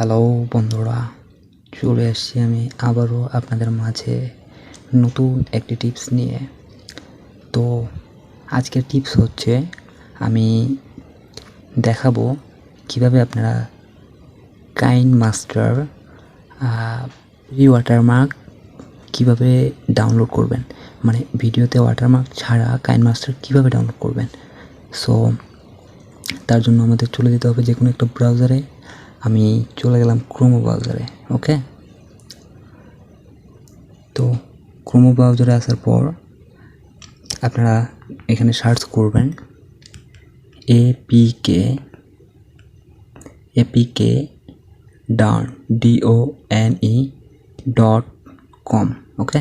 Hello বন্ধুরা, চলে এসেছি আমি আবারও আপনাদের মাঝে নতুন একটি টিপস নিয়ে। তো আজকের টিপস হচ্ছে আমি দেখাবো কিভাবে আপনারা কাইনমাস্টার ওয়াটারমার্ক কিভাবে ডাউনলোড করবেন, মানে ভিডিওতে ওয়াটারমার্ক ছাড়া কাইনমাস্টার কিভাবে ডাউনলোড করবেন। সো তার জন্য আমাদের চলে যেতে হবে যে কোনো একটা ব্রাউজারে। আমি চলে গেলাম ক্রোমো ব্রাউজারে। ওকে, তো ক্রোমো ব্রাউজারে আসার পর আপনারা এখানে সার্চ করবেন এপিকে DONE.com। ওকে,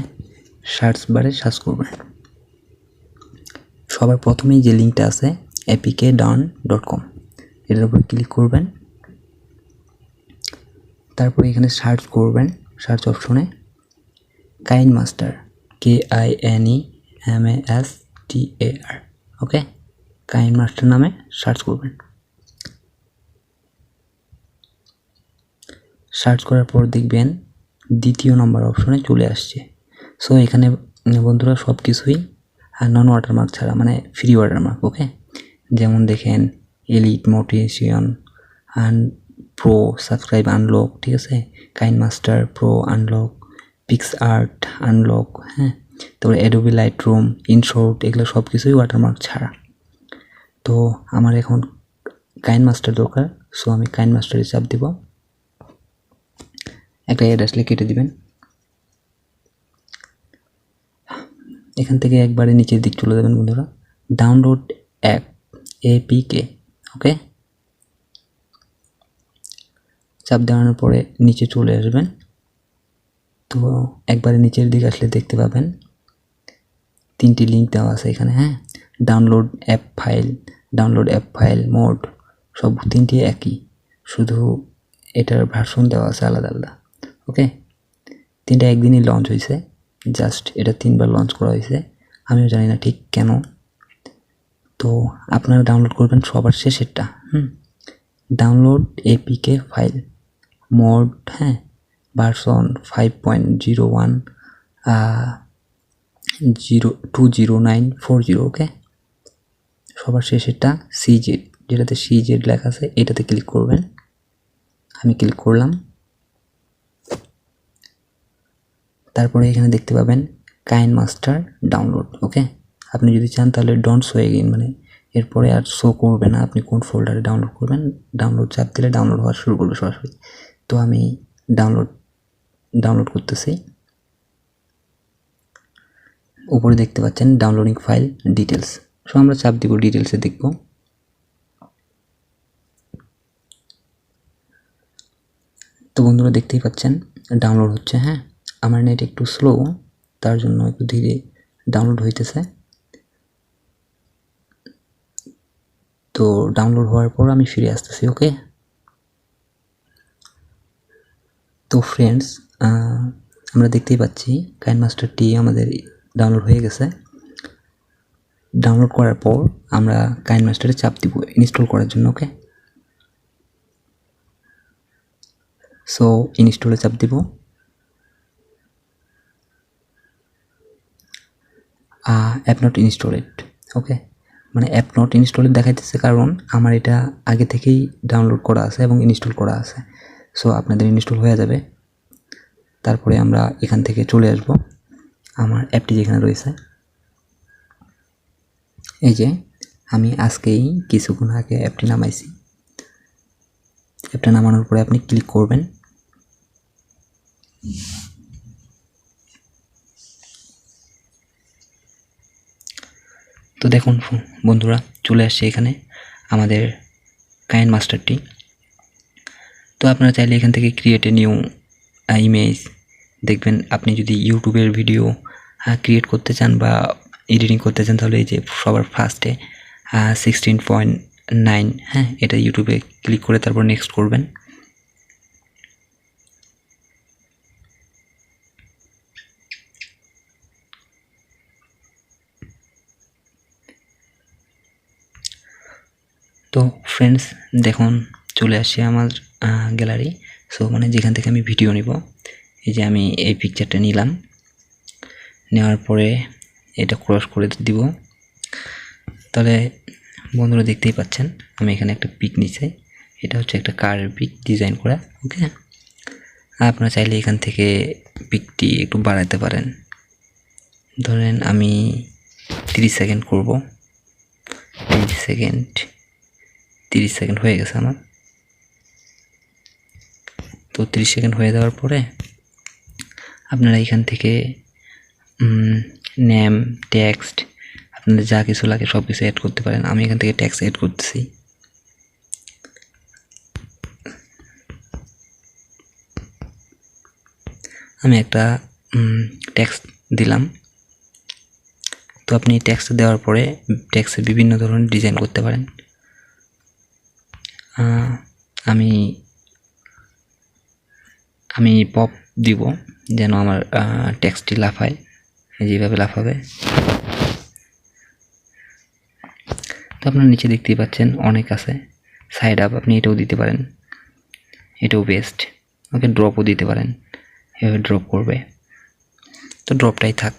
সার্চ বারে সার্চ করবেন। সবার প্রথমেই যে লিঙ্কটা আছে apkdone.com, এটার উপর ক্লিক করবেন। তারপরে এখানে সার্চ করবেন, সার্চ অপশনে কাইনমাস্টার, KINEMASTER। ওকে, কাইনমাস্টার নামে সার্চ করবেন। সার্চ করার পর দেখবেন দ্বিতীয় নম্বর অপশনে চলে আসছে। সো এখানে বন্ধুরা সব কিছুই নন ওয়াটারমার্ক ছাড়া, মানে ফ্রি ওয়াটারমার্ক। ওকে, যেমন দেখেন elite, motivation, pro, subscribe, unlock, ঠিক আছে, KineMaster pro unlock, pix art unlock, হ্যাঁ, তারপরে অ্যাডোবি লাইটরুম, ইনশর্ট, এগুলো সব কিছুই ওয়াটারমার্ক ছাড়া। তো আমার এখন কাইনমাস্টার দরকার। সো আমি কাইনমাস্টারে চাপ দিব, একটা অ্যাড আসলে কেটে দিবেন। এখান থেকে একবারে নিচের দিক চলে যাবেন বন্ধুরা, ডাউনলোড অ্যাপ APK। ওকে, চাপ দেওয়ানোর পরে নিচে চলে আসবেন। তো একবারে নিচের দিকে আসলে দেখতে পাবেন তিনটি লিঙ্ক দেওয়া আছে এখানে। হ্যাঁ, ডাউনলোড অ্যাপ ফাইল মোড, সব তিনটি একই, শুধু এটার ভার্সন দেওয়া আছে আলাদা আলাদা। ওকে, তিনটা একদিনই লঞ্চ হয়েছে, জাস্ট এটা 3বার লঞ্চ করা হয়েছে, আমিও জানি না ঠিক কেন। তো আপনারা ডাউনলোড করবেন সবার শেষেরটা। ডাউনলোড APK ফাইল মোড, হ্যাঁ, ভার্সন 5.01 200940। ওকে, সবার শেষেরটা CZ, যেটাতে CZ লেখা আছে, এটাতে ক্লিক করবেন। আমি ক্লিক করলাম। তারপরে এখানে দেখতে পাবেন কাইনমাস্টার ডাউনলোড। ওকে, আপনি যদি চান তাহলে ডোন্ট শো এগেইন, মানে এরপরে আর শো করবে না আপনি কোন ফোল্ডারে ডাউনলোড করবেন। ডাউনলোড চাপ দিলে ডাউনলোড হওয়া শুরু করবে সরাসরি। তো আমি ডাউনলোড করতেছি। উপরে দেখতে পাচ্ছেন ডাউনলোডিং ফাইল ডিটেলস। সো আমরা চাপ দিব, ডিটেলসে দেখব। তো বন্ধুরা দেখতেই পাচ্ছেন ডাউনলোড হচ্ছে। হ্যাঁ, আমার নেট একটু স্লো, তার জন্য একটু ধীরে ডাউনলোড হইতেছে। তো ডাউনলোড হওয়ার পর আমি ফিরে আসতেছি। ওকে, তো ফ্রেন্ডস, আমরা দেখতেই পাচ্ছি কাইনমাস্টারটি আমাদের ডাউনলোড হয়ে গেছে। ডাউনলোড করার পর আমরা কাইনমাস্টারে চাপ দিব ইনস্টল করার জন্য। ওকে, সো ইনস্টলে চাপ দিব। App not installed. ওকে, মানে অ্যাপ নট ইনস্টলেড দেখাইতেছে, কারণ আমার এটা আগে থেকেই ডাউনলোড করা আছে এবং ইনস্টল করা আছে। সো আপনাদের ইনস্টল হয়ে যাবে। তারপরে আমরা এখান থেকে চলে আসব আমার অ্যাপটি যেখানে রয়েছে। এই যে আমি আজকেই কিছুক্ষণ আগে অ্যাপটি নামাইছি। অ্যাপটা নামানোর পরে আপনি ক্লিক করবেন। তো দেখুন বন্ধুরা, চলে আসছে এখানে আমাদের কাইনমাস্টারটি। তো আপনারা চাইলে এখান থেকে ক্রিয়েট এ নিউ ইমেজ দেখবেন। আপনি যদি ইউটিউবের ভিডিও ক্রিয়েট করতে চান বা এডিটিং করতে চান, তাহলে এই যে সবার ফার্স্টে 16.9, হ্যাঁ, এটা ইউটিউবে ক্লিক করে তারপর নেক্সট করবেন। তো ফ্রেন্ডস দেখুন চলে আসছে আমার গ্যালারি। সো মানে যেখান থেকে আমি ভিডিও নিব, এই যে আমি এই পিকচারটা নিলাম, নেওয়ার পরে এটা ক্রস করে দিব। তাহলে বন্ধুরা দেখতেই পাচ্ছেন আমি এখানে একটা পিক নিছি, এটা হচ্ছে একটা কারের পিক ডিজাইন করা। ওকে, আপনারা চাইলে এখান থেকে পিকটি একটু বাড়াতে পারেন। ধরেন আমি 30 সেকেন্ড করব, 30 সেকেন্ড হয়ে গেছে আমার। তো 30 সেকেন্ড হয়ে যাওয়ার পরে আপনারা এখান থেকে নেম, টেক্সট, আপনাদের যা কিছু লাগে সব কিছু অ্যাড করতে পারেন। আমি এখান থেকে টেক্সট অ্যাড করতেছি। আমি একটা টেক্সট দিলাম। তো আপনি টেক্সট দেওয়ার পরে টেক্সটে বিভিন্ন ধরনের ডিজাইন করতে পারেন। আমি পপ দিব যেন আমার টেক্সটটি লাফায়, যেভাবে লাফাবে। তো আপনারা নিচে দেখতেই পাচ্ছেন অনেক আছে, সাইড আপ আপনি এটাও দিতে পারেন, এটাও বেস্ট। ওকে, ড্রপও দিতে পারেন, এভাবে ড্রপ করবে। তো ড্রপটাই থাক,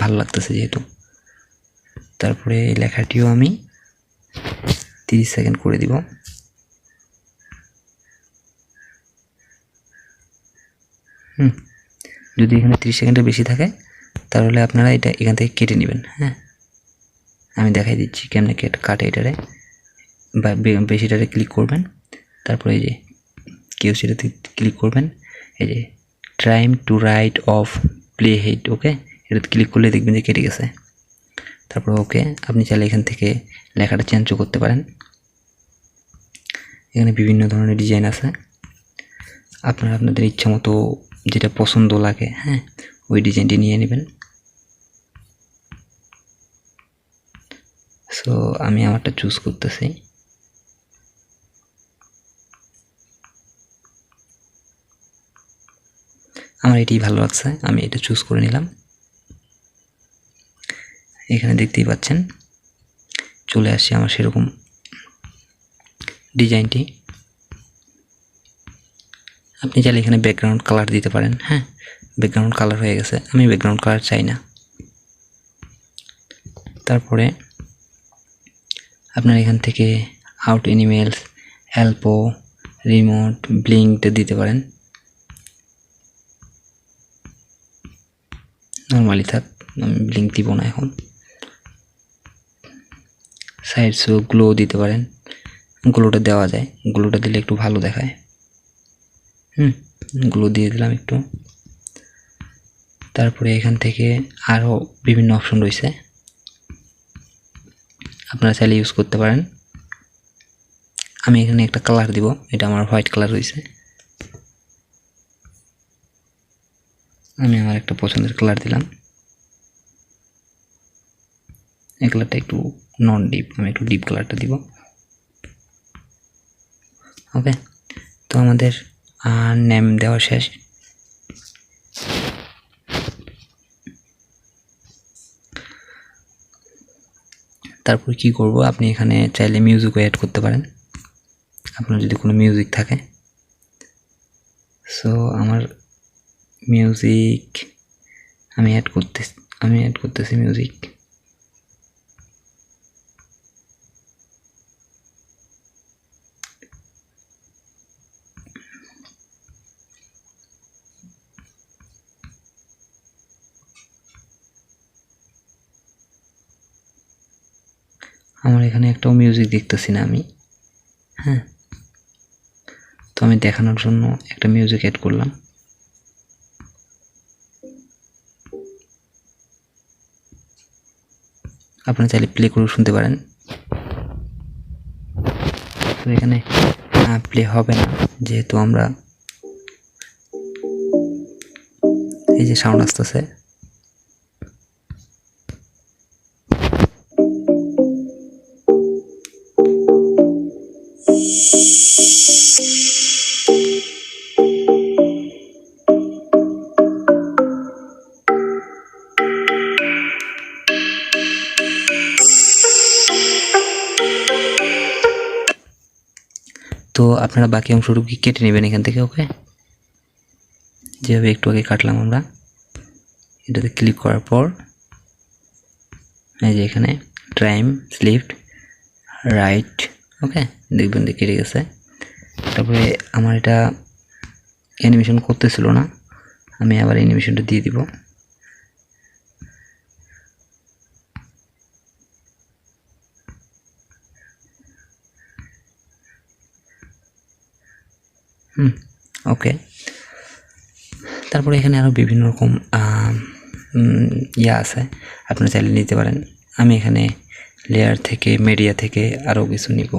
ভালো লাগতেছে যেহেতু। তারপরে এই লেখাটিও আমি 30 সেকেন্ড করে দিব। যদি এখানে 30 সেকেন্ডের বেশি থাকে তাহলে আপনারা এটা এখান থেকে কেটে নেবেন। হ্যাঁ, আমি দেখাই দিচ্ছি কেমনে কাটে এটারে। বা বেশিটারে ক্লিক করবেন, তারপরে এই যে কেউ সেটাতে ক্লিক করবেন, এই যে time to right of play head. Okay, এটাতে ক্লিক করলে দেখবেন যে কেটে গেছে। তারপর ওকে, আপনি চাইলে এখান থেকে লেখাটা চেঞ্জও করতে পারেন। এখানে বিভিন্ন ধরনের ডিজাইন আছে, আপনারা আপনাদের ইচ্ছা মতো যেটা পছন্দ লাগে, হ্যাঁ, ওই ডিজাইনটি নিয়ে নেবেন। সো আমি আমারটা চুজ করতেছি। আমার এটাই ভালো লাগছে, আমি এটা চুজ করে নিলাম। এখানে দেখতেই পাচ্ছেন চলে আসছে আমার সেরকম ডিজাইনটি। আপনি চাইলে এখানে ব্যাকগ্রাউন্ড কালার দিতে পারেন। হ্যাঁ, ব্যাকগ্রাউন্ড কালার হয়ে গেছে, আমি ব্যাকগ্রাউন্ড কালার চাই না। তারপরে আপনার এখান থেকে আউট এনিমেলস, হেল্পো, রিমোট, ব্লিঙ্কটা দিতে পারেন। নর্মালি থাক, আমি ব্লিঙ্ক দিব না এখন। সাইড শো, গ্লো দিতে পারেন, গ্লোটা দেওয়া যায়, গ্লোটা দিলে একটু ভালো দেখায়। গ্লো দিয়ে দিলাম একটু। তারপরে এখান থেকে আরও বিভিন্ন অপশন রয়েছে, আপনারা চাইলে ইউজ করতে পারেন। আমি এখানে একটা কালার দিব, এটা আমার হোয়াইট কালার রয়েছে। আমি আমার একটা পছন্দের কালার দিলাম, এই কালারটা একটু নন ডিপ, আমি একটু ডিপ কালারটা দিব। ওকে, তো আমাদের নেম দেওয়া শেষ। তারপর কি করব, আপনি এখানে চাইলে মিউজিকও অ্যাড করতে পারেন, আপনার যদি কোনো মিউজিক থাকে। সো আমার মিউজিক আমি অ্যাড করতেছি মিউজিক। আমার এখানে একটাও মিউজিক দেখতেছি না আমি। হ্যাঁ, তো আমি দেখানোর জন্য একটা মিউজিক অ্যাড করলাম। আপনারা চাইলে প্লে করে শুনতে পারেন। তো এখানে প্লে হবে না, যেহেতু আমরা এই যে সাউন্ড আসতেছে, তো তো আপনারা বাকি অংশটুকু কেটে নেবেন এখান থেকে। ওকে, যেভাবে একটু আগে কাটলাম আমরা, এটাতে ক্লিক করার পর এই যে এখানে টাইম স্লিপ রাইট, ওকে দেখবেন যে কেটে গেছে। তারপরে আমার এটা অ্যানিমেশন করতেছিল না, আমি আবার অ্যানিমেশনটা দিয়ে দিব। ওকে, তারপরে এখানে আরও বিভিন্ন রকম ইয়া আছে, আপনারা চাইলে নিতে পারেন। আমি এখানে লেয়ার থেকে মিডিয়া থেকে আরও কিছু নিব।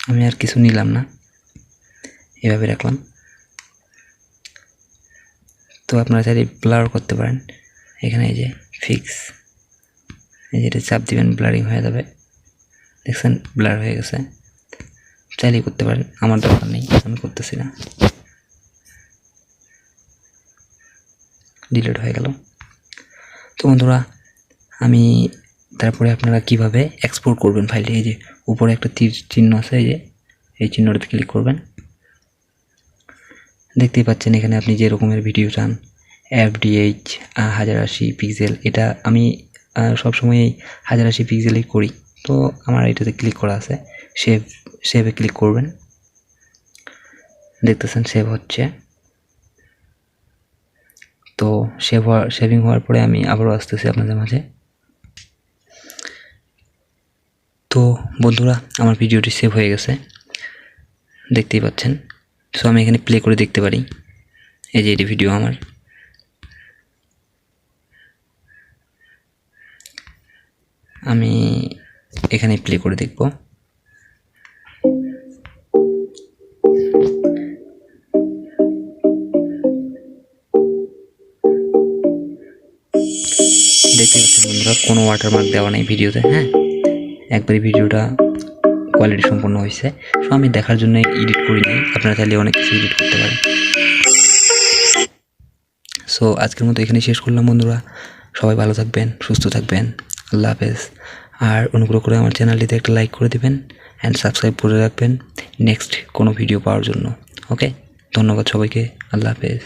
আমি আর কিছু নিলাম না, এভাবে রাখলাম। তো আপনারা চাইলে ব্লার করতে পারেন। এখানে এই যে ফিক্স, এই যেটা চাপ দিবেন ব্লারিং হয়ে যাবে, দেখছেন ব্লার হয়ে গেছে। চাইলেই করতে পারেন, আমার দরকার নেই, আমি করতেছি না। ডিলিট হয়ে গেল। তো বন্ধুরা, আমি তারপরে আপনারা কিভাবে এক্সপোর্ট করবেন ফাইলটি, এই যে উপরে একটা তীর চিহ্ন আছে, এই যে এই চিহ্নটাতে ক্লিক করবেন। দেখতেই পাচ্ছেন এখানে আপনি যে রকমের ভিডিও চান, FDH 1080 পিক্সেল, এটা আমি সবসময় 1080 পিক্সেলেই করি। তো আমার এটাতে ক্লিক করা আছে, সেভে ক্লিক করবেন। দেখতেছেন সেভ হচ্ছে। তো সেভিং হওয়ার পরে আমি আবারও আসতেছি আপনাদের মাঝে। তো বন্ধুরা, আমার ভিডিওটি সেভ হয়ে গেছে, দেখতেই পাচ্ছেন। সো আমি এখানে প্লে করে দেখতে পারি, এই যে এটি ভিডিও আমার। আমি এখানে প্লে করে দেখব। দেখতে পাচ্ছেন বন্ধুরা, কোনো ওয়াটারমার্ক দেওয়া নেই ভিডিওতে। হ্যাঁ, একবারই ভিডিওটা কোয়ালিটি সম্পন্ন হয়েছে। সো আমি দেখার জন্য এডিট করিনি, আপনারা চাইলে অনেক কিছু এডিট করতে পারেন। সো আজকের মতো এখানেই শেষ করলাম বন্ধুরা। সবাই ভালো থাকবেন, সুস্থ থাকবেন, আল্লাহ হাফেজ। আর অনুগ্রহ করে আমার চ্যানেলটিতে একটা লাইক করে দিবেন অ্যান্ড সাবস্ক্রাইব করে রাখবেন নেক্সট কোনো ভিডিও পাওয়ার জন্য। ওকে, ধন্যবাদ সবাইকে, আল্লাহ হাফেজ।